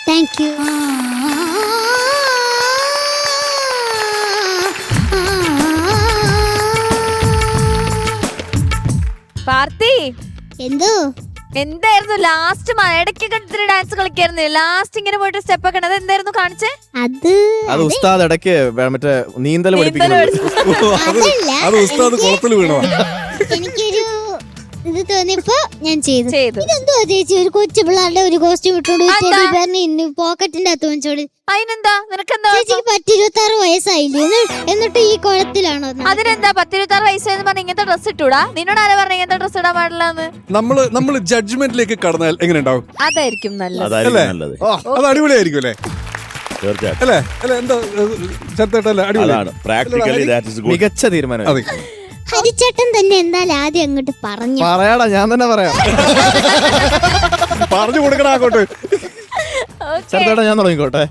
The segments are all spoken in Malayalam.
Thank you. പാർത്തി എന്തോ എന്തായിരുന്നു ലാസ്റ്റ് ഇടയ്ക്കൊക്കെ ഇത്തിരി ഡാൻസ് കളിക്കായിരുന്നു. ലാസ്റ്റ് ഇങ്ങനെ പോയിട്ട് സ്റ്റെപ്പ് ഒക്കെ അത് എന്തായിരുന്നു കാണിച്ചേ? അത് ഉസ്താദ് ഇടയ്ക്ക് മറ്റേ നീന്തൽ കുളത്തിൽ വീണോ? എനിക്കൊരു ഇത് തോന്നിയപ്പോ ഞാൻ ചെയ്തു. ഇതെന്തോ ചേച്ചി ഒരു കൊച്ചു പിള്ളേരുടെ ഒരു കോസ്റ്റ്യൂം ഇട്ടോണ്ട് പോക്കറ്റിന്റെ അകത്ത് വെച്ചോട്. അതിനെന്താ നിനക്കെന്താ? ചേച്ചിക്ക് 10-26 വയസ്സായില്ലേ, എന്നിട്ട് ഈ കുളത്തിലാണോ? അതിനെന്താ 10-26 വയസ്സായെന്ന് പറഞ്ഞ ഇങ്ങനത്തെ ഡ്രസ് ഇട്ടൂടാ? നിന്നോട് ആരാ പറഞ്ഞ ഇങ്ങനത്തെ ഡ്രസ് ഇടാൻ പാടില്ലെന്ന്? നമ്മള് ജഡ്ജ്മെന്റിലേക്ക് കടന്നാൽ എങ്ങനെ ഉണ്ടാവും? അതായിരിക്കും നല്ലത്. അത് അടിപൊളിയായിരിക്കും അല്ലേ? അല്ലേ അല്ലെ എന്താ ചേർത്തേട്ടല്ലേ? അടിപൊളിയാണ്, മികച്ച തീരുമാനം. അതെ, ഹരിച്ചേട്ടൻ തന്നെ എന്തായാലും ആദ്യം അങ്ങോട്ട് പറയാടാ, ഞാൻ തന്നെ പറയാം. പറഞ്ഞു കൊടുക്കണ അങ്ങോട്ട്. ചേട്ടാ ഞാൻ തുടങ്ങിക്കോട്ടെ.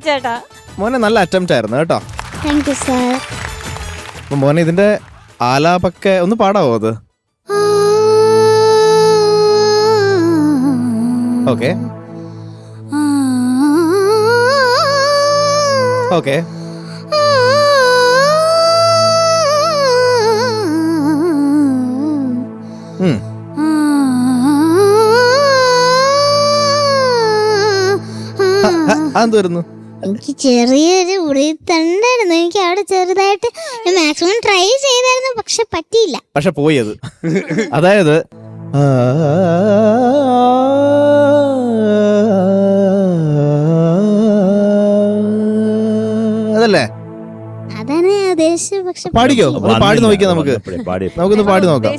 ചേട്ടാ മോനെ നല്ല അറ്റംപ്റ്റ് ആയിരുന്നു കേട്ടോ. Thank you sir. മോനെ ഇതിന്റെ ആലാപൊക്കെ ഒന്ന് പാടാവോ? അത് ഓക്കെ ഓക്കെ. എന്ത് വരുന്നു? എനിക്ക് ചെറിയൊരു ഉറിത്തണ്ടായിരുന്നു. എനിക്ക് അവിടെ ചെറുതായിട്ട് ഞാൻ മാക്സിമം ട്രൈ ചെയ്തായിരുന്നു, പക്ഷെ പറ്റിയില്ല. പക്ഷെ പോയത് അതായത് അതല്ലേ അതാണ് ഞാൻ ഉദ്ദേശിച്ചത്. പക്ഷെ പാടിക്കോ, ഒന്ന് പാടി നോക്കിയാ നമുക്ക്. നമുക്കൊന്ന് പാടി നോക്കാം.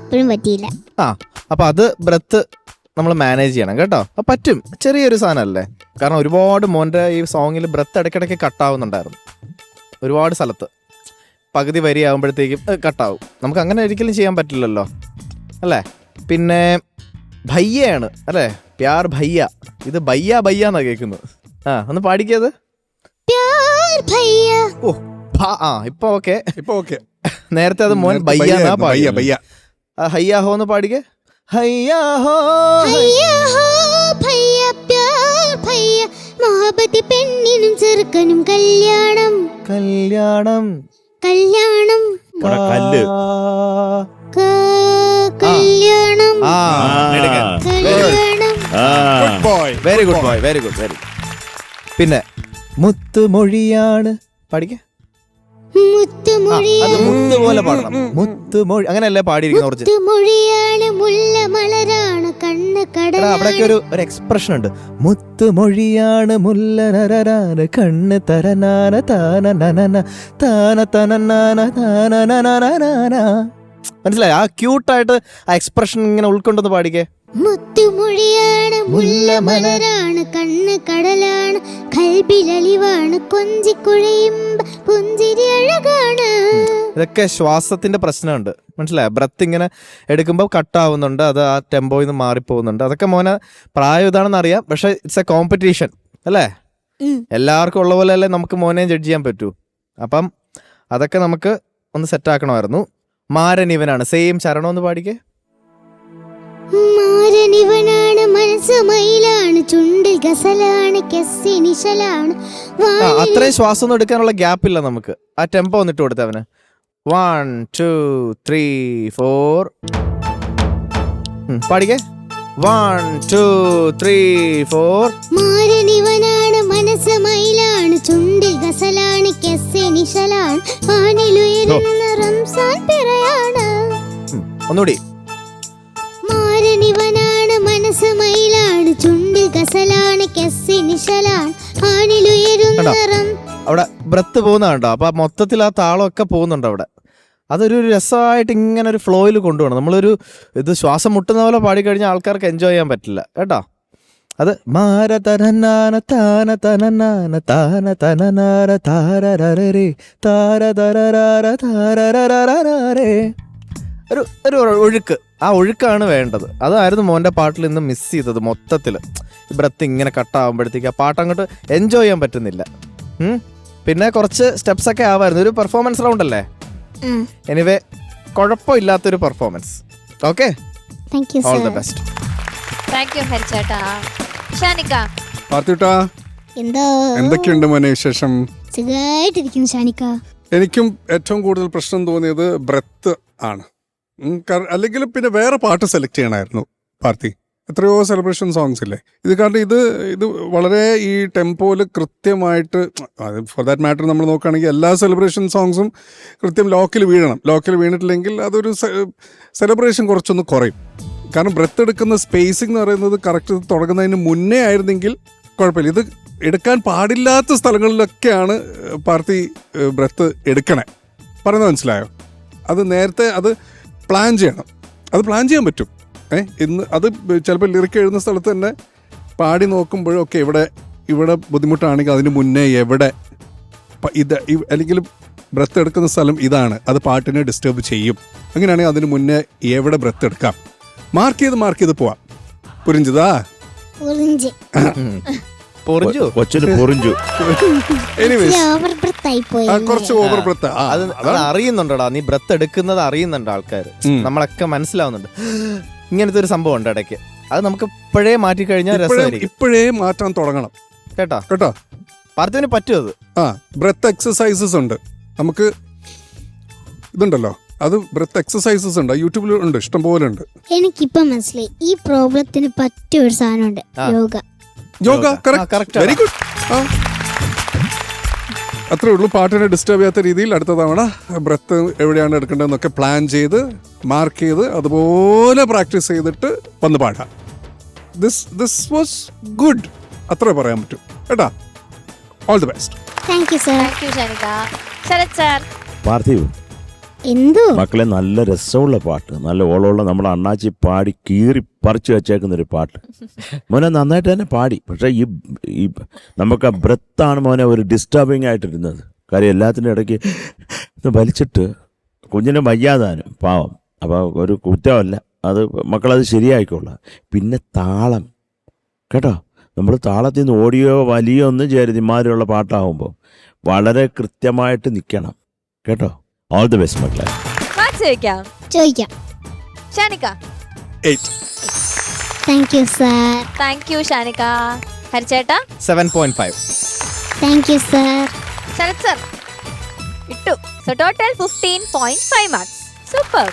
ഇപ്പോഴും പറ്റിയില്ല. ആ അപ്പൊ അത് ബ്രത്ത് നമ്മൾ മാനേജ് ചെയ്യണം കേട്ടോ. അപ്പൊ പറ്റും, ചെറിയൊരു സാധനമല്ലേ. കാരണം ഒരുപാട് മോൻ്റെ ഈ സോങ്ങിൽ ബ്രത്ത് ഇടയ്ക്കിടയ്ക്ക് കട്ടാവുന്നുണ്ടായിരുന്നു. ഒരുപാട് സ്ഥലത്ത് പകുതി വരിയാകുമ്പോഴത്തേക്കും കട്ടാവും. നമുക്ക് അങ്ങനെ ഒരിക്കലും ചെയ്യാൻ പറ്റില്ലല്ലോ അല്ലേ. പിന്നെ ഭയ്യാണ് അല്ലേ, പ്യാർ ഭയ്യ. ഇത് ബയ്യ ബയ്യ എന്നാ കേൾക്കുന്നത്. ആ ഒന്ന് പാടിക്കത്. ഓ ഇപ്പൊ ഓക്കെ, ഇപ്പൊ ഓക്കെ. നേരത്തെ അത് മോൻ ബയ്യ എന്നാ പാടിയ. ഹയ്യാ ഹോ എന്ന് പാടിക്കേ. ഹയ്യാ ഹോ ഭയ്യ പ്യാർ ഭയ്യ മൊഹബത്തി പെണ്ണിനും ചെറുക്കനും കല്യാണം കല്യാണം കല്യാണം കല്ല് കല്യാണം കല്യാണം. Very good boy, very good, very. പിന്നെ മുത്തുമൊഴിയാണ് പാടിക്കേ. അത് മുത്ത് പോലെ പാടണം. മുത്തുമൊഴി അങ്ങനെയല്ലേ പാടിയിരിക്കുന്ന. കുറച്ച് മുത്തുമൊഴിയാണ് മുല്ല മലരാണ് കണ്ണ് കടൽ. അവിടേക്ക് ഒരു എക്സ്പ്രഷൻ ഉണ്ട്. മുത്തുമൊഴിയാണ് മുല്ല നരരാണ് കണ്ണ് തരനാന താന നനന താന തനനാന താന നനനാന. മനസ്സിലായി? ആ ക്യൂട്ടായിട്ട് ആ എക്സ്പ്രഷൻ ഇങ്ങനെ ഉൾക്കൊണ്ടെന്ന് പാടിക്കേ. മുത്തുമൊഴിയാണ് മുല്ല മലരാണ് കണ്ണ് കടലാണ് കൽബിലലിവാണ് കൊഞ്ചിക്കുഴയുമ്പ പുഞ്ചിരി അഴകാണ്. ഇതൊക്കെ ശ്വാസത്തിന്റെ പ്രശ്നമുണ്ട്, മനസ്സിലായോ? ബ്രത്ത് ഇങ്ങനെ എടുക്കുമ്പോൾ കട്ടാവുന്നുണ്ട്, അത് ആ ടെമ്പോയിൽ നിന്ന് മാറിപ്പോകുന്നുണ്ട്. അതൊക്കെ മോനെ പ്രായം ഇതാണെന്ന് അറിയാം, പക്ഷെ ഇറ്റ്സ് എ കോമ്പറ്റീഷൻ അല്ലേ. എല്ലാവർക്കും ഉള്ള പോലെ അല്ലേ നമുക്ക് മോനെ ജഡ്ജ് ചെയ്യാൻ പറ്റൂ. അപ്പം അതൊക്കെ നമുക്ക് ഒന്ന് സെറ്റാക്കണമായിരുന്നു. മാരനിവനാണ് സെയിം ചരണമെന്ന് പാടിക്കേ. മാരനിവനാണ് മനസ്സ് മയിലാണ് ചുണ്ടിൽ ഗസലാണ് കെസ്സി നിശലാണ്. അത്രയും ശ്വാസം ഒന്നും എടുക്കാനുള്ള ഗ്യാപ്പ് ഇല്ല നമുക്ക്. ആ ടെമ്പോ ഒന്നിട്ട് കൊടുത്ത അവന്. 1 2 3 4 പാടിക്കേ. 1 2 3 4. മാരനിവനാണ് മനസ്സ് മയിലാണ് ചുണ്ടിൽ ഗസലാണ് കെസ്സി നിശലാണ് വാനിലുയരുന്ന റംസാൻ പിറയാണ്. ഒന്നുകൂടി. മാരനിവനാണ് മനസ്സ് മയിലാണ് ചുണ്ടിൽ ഗസലാണ് കെസ്സി നിശലാണ് വാനിലുയരുന്ന അവിടെ ബ്രത്ത് പോകുന്ന കണ്ടോ. അപ്പൊ മൊത്തത്തിൽ ആ താളമൊക്കെ പോകുന്നുണ്ട് അവിടെ. അതൊരു രസമായിട്ട് ഇങ്ങനെ ഒരു ഫ്ലോയിൽ കൊണ്ടുപോകണം. നമ്മളൊരു ഇത് ശ്വാസം മുട്ടുന്ന പോലെ പാടിക്കഴിഞ്ഞാൽ ആൾക്കാർക്ക് എൻജോയ് ചെയ്യാൻ പറ്റില്ല കേട്ടോ. അത് മാര തനനാന താന തനനാന താന തനനാര താരരരേ താര തരരാര താരരരരേ. ഒരു ഒഴുക്ക്, ആ ഒഴുക്കാണ് വേണ്ടത്. അതായിരുന്നു മോൻ്റെ പാട്ടിൽ ഇന്ന് മിസ് ചെയ്തത്. മൊത്തത്തിൽ ബ്രത്ത് ഇങ്ങനെ കട്ടാകുമ്പോഴത്തേക്ക് ആ പാട്ട് അങ്ങോട്ട് എൻജോയ് ചെയ്യാൻ പറ്റുന്നില്ല. പിന്നെ കുറച്ച് സ്റ്റെപ്സ് ഒക്കെ ആവായിരുന്നു. ഒരു പെർഫോമൻസ് റൗണ്ട് അല്ലേ. എനിവേ കുഴപ്പമില്ലാത്തൊരു performance. Okay, all the best. Thank you ഹരിച്ചേട്ടാ. ഷാനിക്ക പാർത്തിട്ടാ എന്തോ എന്തൊക്കെയുണ്ട് മോനെ വിശേഷം? സുഖമായിട്ടിരിക്കുന്നു ഷാനിക്ക. എനിക്കും ഏറ്റവും കൂടുതൽ പ്രശ്നം തോന്നിയത് ബ്രത്ത് ആണ്. അല്ലെങ്കിൽ പിന്നെ വേറെ പാട്ട് സെലക്ട് ചെയ്യണമായിരുന്നു പാർത്തി. എത്രയോ സെലിബ്രേഷൻ സോങ്സ് ഇല്ലേ ഇത്. കാരണം ഇത് വളരെ ഈ ടെമ്പോയിൽ കൃത്യമായിട്ട്, ഫോർ ദാറ്റ് മാറ്റർ നമ്മൾ നോക്കുകയാണെങ്കിൽ എല്ലാ സെലിബ്രേഷൻ സോങ്സും കൃത്യം ലോക്കിൽ വീഴണം. ലോക്കിൽ വീണിട്ടില്ലെങ്കിൽ അതൊരു സെലിബ്രേഷൻ കുറച്ചൊന്ന് കുറയും. കാരണം ബ്രത്ത് എടുക്കുന്ന സ്പേസിംഗ് എന്ന് പറയുന്നത് കറക്റ്റ് തുടങ്ങുന്നതിന് മുന്നേ ആയിരുന്നെങ്കിൽ കുഴപ്പമില്ല. ഇത് എടുക്കാൻ പാടില്ലാത്ത സ്ഥലങ്ങളിലൊക്കെയാണ് പാർത്തി ബ്രത്ത് എടുക്കണേ. പറയുന്നത് മനസ്സിലായോ? അത് നേരത്തെ അത് പ്ലാൻ ചെയ്യണം. അത് പ്ലാൻ ചെയ്യാൻ പറ്റും. ഇന്ന് അത് ചിലപ്പോൾ ലിറിക്ക് എഴുതുന്ന സ്ഥലത്ത് തന്നെ പാടി നോക്കുമ്പോഴൊക്കെ ഇവിടെ ബുദ്ധിമുട്ടാണെങ്കിൽ അതിന് മുന്നേ എവിടെ ഇത് അല്ലെങ്കിൽ ബ്രത്ത് എടുക്കുന്ന സ്ഥലം ഇതാണ്, അത് പാട്ടിനെ ഡിസ്റ്റർബ് ചെയ്യും. അങ്ങനെയാണെങ്കിൽ അതിന് മുന്നേ എവിടെ ബ്രത്ത് എടുക്കാം, മാർക്ക് ചെയ്ത് പോവാം. പുരിഞ്ചതാ കുറച്ച് ഓവർ ബ്രത്ത് അറിയുന്നുണ്ടോടാ. നീ ബ്രത്ത് എടുക്കുന്നത് അറിയുന്നുണ്ട് ആൾക്കാർ, നമ്മളൊക്കെ മനസ്സിലാവുന്നുണ്ട്. ഇങ്ങനത്തെ ഒരു സംഭവം ഉണ്ട് ഇടയ്ക്ക്. അത് നമുക്ക് ഇപ്പോഴേ മാറ്റി കഴിഞ്ഞാൽ രസമായിരിക്കും. ഇപ്പോഴേ മാറ്റാൻ തുടങ്ങണം കേട്ടോ. പാർത്തിന് പറ്റും അത്. ബ്രത്ത് എക്സസൈസസ് ഉണ്ട്. നമുക്ക് ഇതുണ്ടല്ലോ, അത് ബ്രെത്ത് എക്സസൈസസ് ഉണ്ട്, യൂട്യൂബിൽ ഉണ്ട്, ഇഷ്ടം പോലെ ഉണ്ട്. എനിക്കിപ്പം മനസ്സിലായി ഈ പ്രോബ്ലത്തിന് പറ്റിയ ഒരു സാധനമുണ്ട്, yoga. Yoga correct, very good. അത്രേ ഉള്ളൂ. പാട്ടിനെ ഡിസ്റ്റർബ് ചെയ്യാത്ത രീതിയിൽ അടുത്ത തവണ ബ്രെത്ത് എവിടെയാണ് എടുക്കേണ്ടതെന്നൊക്കെ പ്ലാൻ ചെയ്ത് മാർക്ക് ചെയ്ത് അതുപോലെ പ്രാക്ടീസ് ചെയ്തിട്ട് വന്ന് പാടാം. ദിസ് വാസ് ഗുഡ്, അത്രേ പറയാൻ പറ്റും കേട്ടാ. All the best. Thank you sir. Thank you Shanika. Sarath sir. Parthiv, എന്തോ മക്കളെ നല്ല രസമുള്ള പാട്ട്, നല്ല ഓളമുള്ള നമ്മുടെ അണ്ണാച്ചി പാടി കീറി പറിച്ചു വെച്ചേക്കുന്നൊരു പാട്ട്. മോനെ നന്നായിട്ട് തന്നെ പാടി. പക്ഷേ ഈ നമുക്ക് ആ ബ്രെത്താണ് മോനെ ഒരു ഡിസ്റ്റർബിങ് ആയിട്ടിരുന്നത്. കാര്യം എല്ലാത്തിൻ്റെ ഇടയ്ക്ക് വലിച്ചിട്ട് കുഞ്ഞിനെ വയ്യാതാനും പാവം. അപ്പോൾ ഒരു കുറ്റമല്ല അത്, മക്കളത് ശരിയായിക്കോളാം. പിന്നെ താളം കേട്ടോ, നമ്മൾ താളത്തിൽ നിന്ന് ഓടിയോ വലിയോ ഒന്നും ചെയ്യരുത്. ഇമാതിരിയുള്ള പാട്ടാകുമ്പോൾ വളരെ കൃത്യമായിട്ട് നിൽക്കണം കേട്ടോ. ഓൾ ദി ബെസ്റ്റ് മക്കളെ. മാർക്സ് ചോദിക്കാം. Shanika. 8. Thank you sir. Thank you Shanika. ഹരിച്ചേട്ടാ. 7.5. Thank you sir. Sharath sir. ഇട്ടു. So total 15.5 marks. സൂപ്പർ.